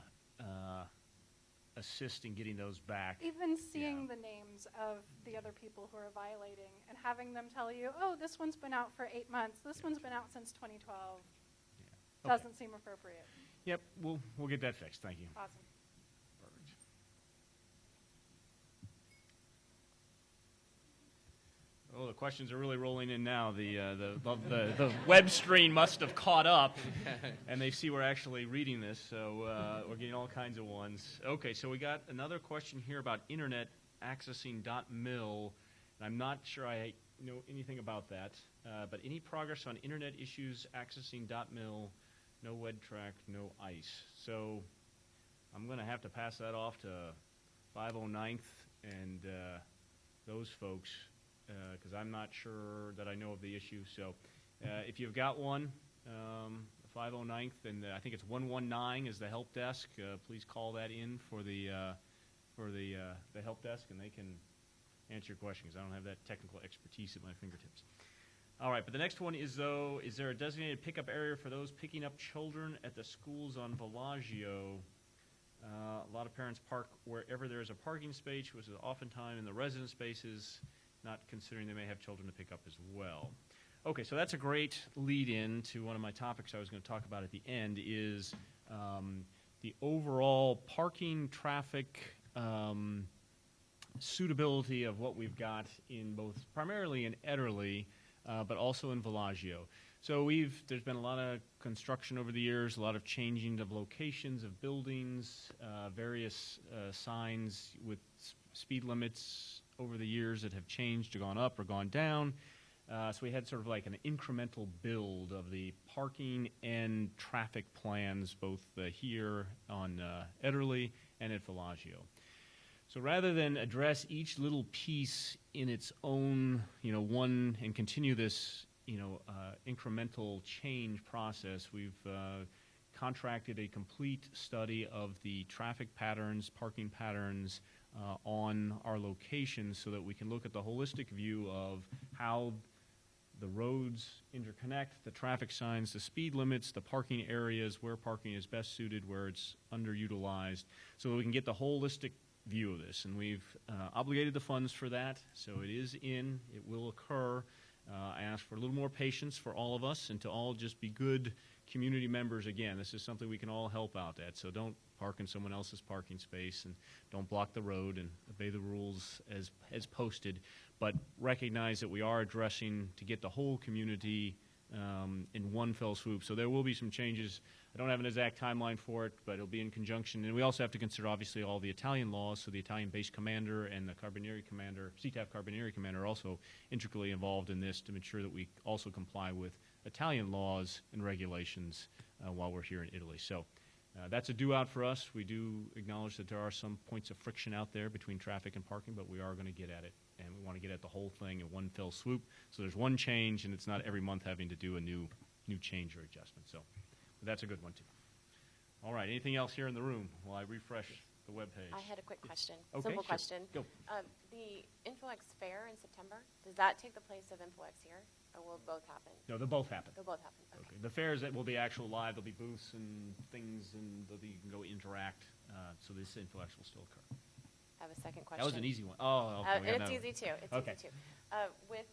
[SPEAKER 2] assist in getting those back.
[SPEAKER 15] Even seeing the names of the other people who are violating and having them tell you, oh, this one's been out for 8 months, this one's been out since 2012, doesn't seem appropriate.
[SPEAKER 2] Yep, we'll get that fixed. Thank you.
[SPEAKER 15] Awesome.
[SPEAKER 2] Perfect. Oh, the questions are really rolling in now. The web stream must have caught up, and they see we're actually reading this, so we're getting all kinds of ones. Okay, so we got another question here about internet accessing .mil, and I'm not sure I know anything about that, but any progress on internet issues accessing .mil, no web track, no ICE. So I'm going to have to pass that off to 509th and those folks, because I'm not sure that I know of the issue. So if you've got one, 509th, and I think it's 119 is the help desk. Please call that in for the help desk, and they can answer your questions. I don't have that technical expertise at my fingertips. All right, but the next one is, though, is there a designated pickup area for those picking up children at the schools on Villaggio? A lot of parents park wherever there is a parking space, which is oftentimes in the resident spaces, not considering they may have children to pick up as well. Okay, so that's a great lead-in to one of my topics I was going to talk about at the end, is the overall parking traffic suitability of what we've got in both, primarily in Ederle, but also in Villaggio. So there's been a lot of construction over the years, a lot of changing of locations of buildings, various signs with speed limits over the years that have changed or gone up or gone down. So we had sort of like an incremental build of the parking and traffic plans, both here on Ederle and at Villaggio. So rather than address each little piece in its own, one, and continue this, incremental change process, we've contracted a complete study of the traffic patterns, parking patterns on our locations so that we can look at the holistic view of how the roads interconnect, the traffic signs, the speed limits, the parking areas, where parking is best suited, where it's underutilized, so that we can get the holistic view of this. And we've obligated the funds for that, so it is in, it will occur. I ask for a little more patience for all of us and to all just be good community members. Again, this is something we can all help out at, so don't park in someone else's parking space and don't block the road, and obey the rules as posted, but recognize that we are addressing to get the whole community in one fell swoop. So there will be some changes. I don't have an exact timeline for it, but it'll be in conjunction. And we also have to consider, obviously, all the Italian laws. So the Italian base commander and the Carabinieri commander, CTAF Carabinieri commander, are also intricately involved in this to make sure that we also comply with Italian laws and regulations while we're here in Italy. So that's a do-out for us. We do acknowledge that there are some points of friction out there between traffic and parking, but we are going to get at it. And we want to get at the whole thing in one fell swoop. So there's one change, and it's not every month having to do a new change or adjustment. So that's a good one, too. All right, anything else here in the room while I refresh the webpage?
[SPEAKER 18] I had a quick question,
[SPEAKER 2] Okay,
[SPEAKER 18] simple
[SPEAKER 2] sure.
[SPEAKER 18] question.
[SPEAKER 2] Go.
[SPEAKER 18] The InfoX Fair in September, does that take the place of InfoX here, or will both happen?
[SPEAKER 2] No, they'll both happen.
[SPEAKER 18] They'll both happen, okay.
[SPEAKER 2] The fairs that will be actual live, there'll be booths and things, and you can go interact. So this InfoX will still occur.
[SPEAKER 18] I have a second question.
[SPEAKER 2] That was an easy one. Oh, okay.
[SPEAKER 18] And it's easy, too. It's
[SPEAKER 2] okay.
[SPEAKER 18] easy, too. With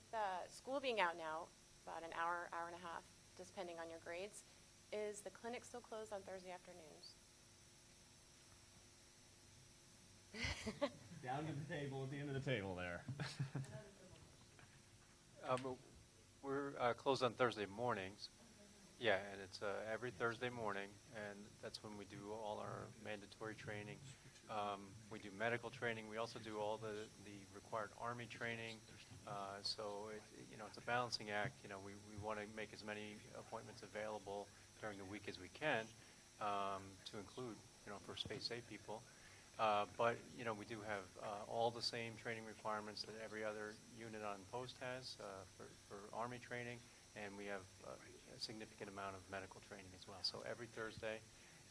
[SPEAKER 18] school being out now, about an hour, hour and a half, depending on your grades, is the clinic still closed on Thursday afternoons?
[SPEAKER 2] Down to the table, at the end of the table there.
[SPEAKER 19] We're closed on Thursday mornings. Yeah, and it's every Thursday morning, and that's when we do all our mandatory training. We do medical training. We also do all the required Army training. So it's a balancing act. We want to make as many appointments available during the week as we can to include, for space safe people. But we do have all the same training requirements that every other unit on post has for Army training, and we have a significant amount of medical training as well. So every Thursday,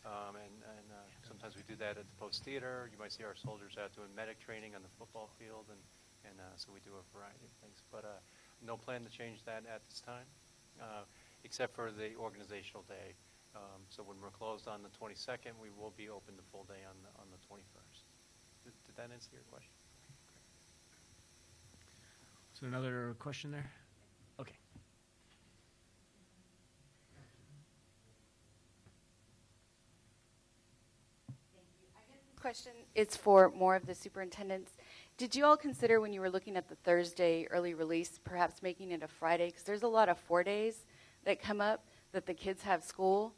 [SPEAKER 19] and sometimes we do that at the Post Theater. You might see our soldiers out doing medic training on the football field, and so we do a variety of things. But no plan to change that at this time, except for the organizational day. So when we're closed on the 22nd, we will be open the full day on the 21st. Did that answer your question?
[SPEAKER 2] So another question there? Okay.
[SPEAKER 18] Question is for more of the superintendents. Did you all consider, when you were looking at the Thursday early release, perhaps making it a Friday? Because there's a lot of 4 days that come up that the kids have school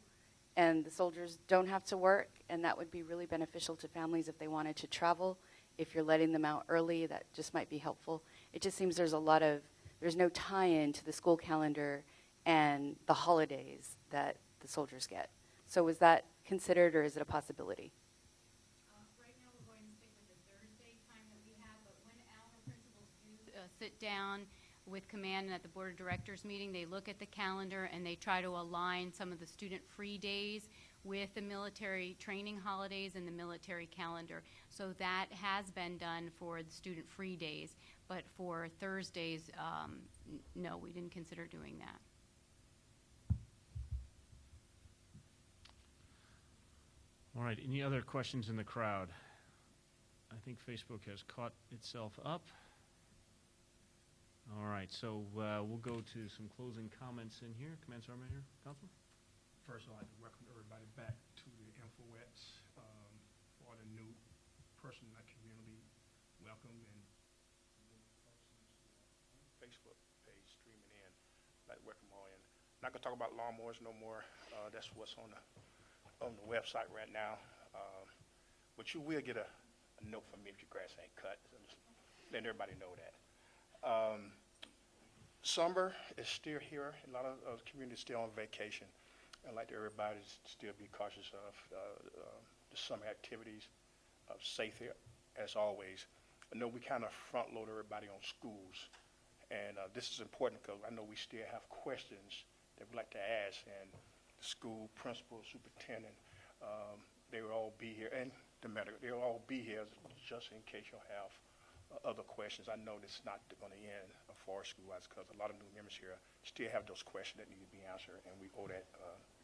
[SPEAKER 18] and the soldiers don't have to work, and that would be really beneficial to families if they wanted to travel. If you're letting them out early, that just might be helpful. It just seems there's no tie-in to the school calendar and the holidays that the soldiers get. So was that considered, or is it a possibility?
[SPEAKER 5] Right now we're going to stick with the Thursday sit down with command and at the board of directors meeting, they look at the calendar and they try to align some of the student-free days with the military training holidays and the military calendar. So that has been done for the student-free days, but for Thursdays, no, we didn't consider doing that.
[SPEAKER 2] All right, any other questions in the crowd? I think Facebook has caught itself up. All right, so we'll go to some closing comments in here. Command Sergeant Major, Council?
[SPEAKER 13] First, I'd like to welcome everybody back to the InfoWex. For the new person in our community, welcome, and Facebook page streaming in. I'd like to welcome all in. Not gonna talk about lawnmowers no more. That's what's on the website right now. But you will get a note from me if your grass ain't cut. So just letting everybody know that. Summer is still here. A lot of the community is still on vacation. I'd like everybody to still be cautious of the summer activities, safe as always. I know we kind of front load everybody on schools, and this is important because I know we still have questions that we'd like to ask, and the school principal, superintendent, they will all be here, and the medical, they'll all be here just in case you'll have other questions. I know this is not going to end for school-wise because a lot of new members here still have those questions that need to be answered, and we owe that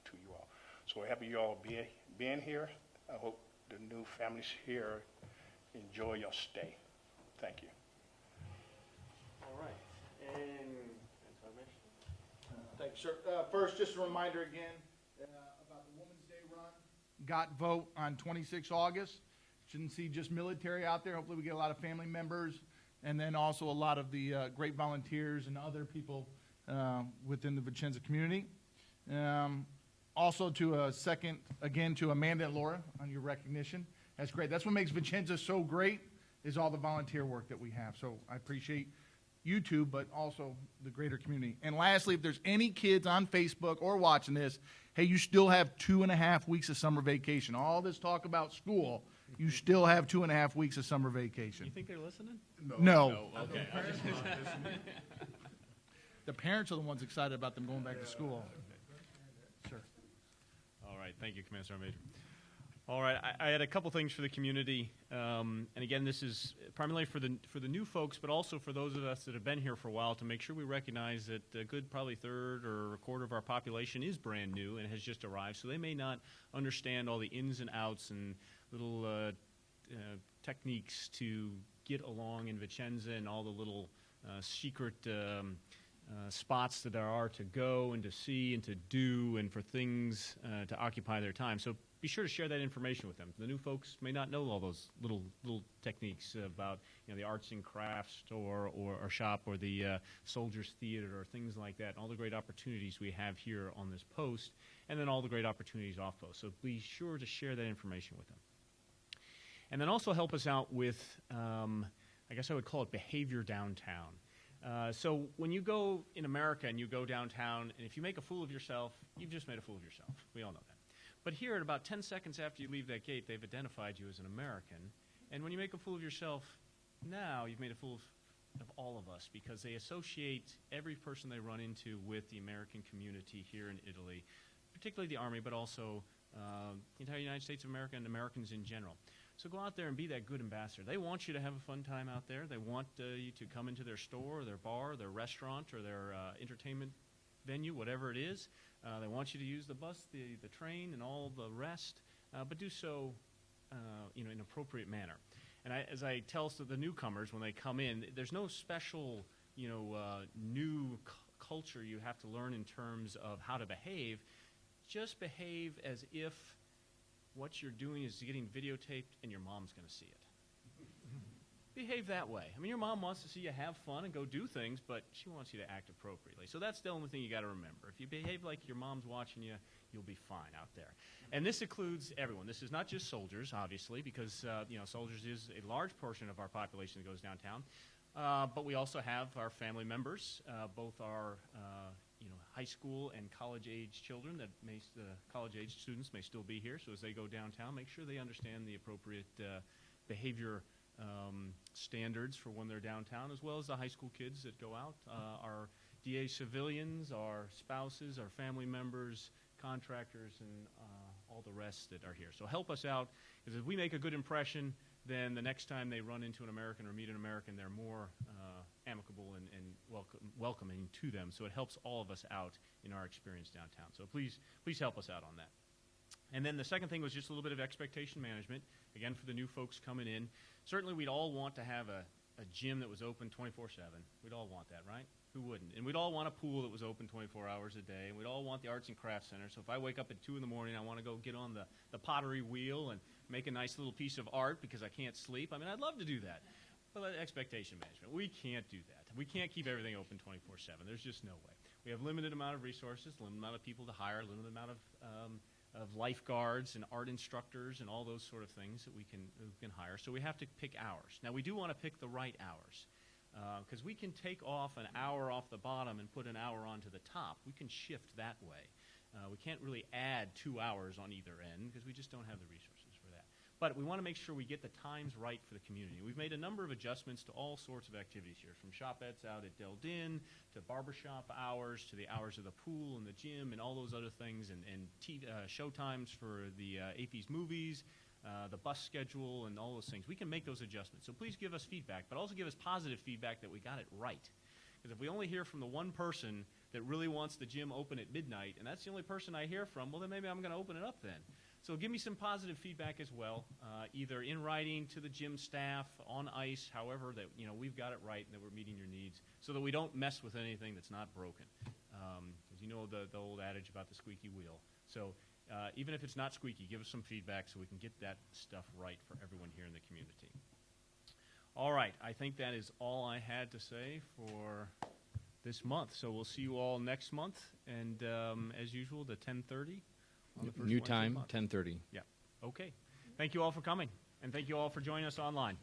[SPEAKER 13] to you all. So we're happy you all being here. I hope the new families here enjoy your stay. Thank you.
[SPEAKER 2] All right, and
[SPEAKER 20] thank you, sir. First, just a reminder again about the Women's Day run. Got vote on 26 August. Shouldn't see just military out there. Hopefully we get a lot of family members and then also a lot of the great volunteers and other people within the Vicenza community. Also to a second, again, to Amanda and Laura on your recognition. That's great. That's what makes Vicenza so great is all the volunteer work that we have. So I appreciate you two, but also the greater community. And lastly, if there's any kids on Facebook or watching this, hey, you still have 2.5 weeks of summer vacation. All this talk about school, you still have 2.5 weeks of summer vacation.
[SPEAKER 2] You think they're listening?
[SPEAKER 20] No.
[SPEAKER 2] Okay.
[SPEAKER 20] The parents are the ones excited about them going back to school. Sure.
[SPEAKER 2] All right, thank you, Command Sergeant Major. All right, I had a couple things for the community, and again, this is primarily for the new folks, but also for those of us that have been here for a while to make sure we recognize that a good probably third or a quarter of our population is brand new and has just arrived, so they may not understand all the ins and outs and little techniques to get along in Vicenza and all the little secret spots that there are to go and to see and to do and for things to occupy their time. So be sure to share that information with them. The new folks may not know all those little techniques about the arts and crafts store or shop or the Soldiers Theater or things like that, and all the great opportunities we have here on this post, and then all the great opportunities off post. So be sure to share that information with them. And then also help us out with, I guess I would call it behavior downtown. So when you go in America and you go downtown, and if you make a fool of yourself, you've just made a fool of yourself. We all know that. But here, at about 10 seconds after you leave that gate, they've identified you as an American. And when you make a fool of yourself now, you've made a fool of all of us because they associate every person they run into with the American community here in Italy, particularly the Army, but also the entire United States of America and Americans in general. So go out there and be that good ambassador. They want you to have a fun time out there. They want you to come into their store, or their bar, or their restaurant, or their entertainment venue, whatever it is. They want you to use the bus, the train, and all the rest, but do so in an appropriate manner. And as I tell the newcomers when they come in, there's no special new culture you have to learn in terms of how to behave. Just behave as if what you're doing is getting videotaped and your mom's going to see it. Behave that way. I mean, your mom wants to see you have fun and go do things, but she wants you to act appropriately. So that's the only thing you got to remember. If you behave like your mom's watching you, you'll be fine out there. And this includes everyone. This is not just soldiers, obviously, because soldiers is a large portion of our population that goes downtown. But we also have our family members, both our high school and college-age children that college-age students may still be here. So as they go downtown, make sure they understand the appropriate behavior standards for when they're downtown, as well as the high school kids that go out, our DA civilians, our spouses, our family members, contractors, and all the rest that are here. So help us out, because if we make a good impression, then the next time they run into an American or meet an American, they're more amicable and welcoming to them. So it helps all of us out in our experience downtown. So please help us out on that. And then the second thing was just a little bit of expectation management, again, for the new folks coming in. Certainly we'd all want to have a gym that was open 24/7. We'd all want that, right? Who wouldn't? And we'd all want a pool that was open 24 hours a day. And we'd all want the Arts and Crafts Center. So if I wake up at 2 in the morning, I want to go get on the pottery wheel and make a nice little piece of art because I can't sleep. I mean, I'd love to do that. But expectation management, we can't do that. We can't keep everything open 24/7. There's just no way. We have limited amount of resources, limited amount of people to hire, limited amount of lifeguards and art instructors and all those sort of things that we can hire. So we have to pick hours. Now, we do want to pick the right hours, because we can take off an hour off the bottom and put an hour onto the top. We can shift that way. We can't really add 2 hours on either end because we just don't have the resources for that. But we want to make sure we get the times right for the community. We've made a number of adjustments to all sorts of activities here, from shopettes out at Del Din to barbershop hours to the hours of the pool and the gym and all those other things, and show times for the AP's movies, the bus schedule, and all those things. We can make those adjustments. So please give us feedback, but also give us positive feedback that we got it right. Because if we only hear from the one person that really wants the gym open at midnight, and that's the only person I hear from, well, then maybe I'm going to open it up then. So give me some positive feedback as well, either in writing to the gym staff, on ice, however that we've got it right and that we're meeting your needs, so that we don't mess with anything that's not broken. As you know, the old adage about the squeaky wheel. So even if it's not squeaky, give us some feedback so we can get that stuff right for everyone here in the community. All right, I think that is all I had to say for this month. So we'll see you all next month, and as usual, the 10:30.
[SPEAKER 1] New time, 10:30.
[SPEAKER 2] Yeah. Okay. Thank you all for coming, and thank you all for joining us online.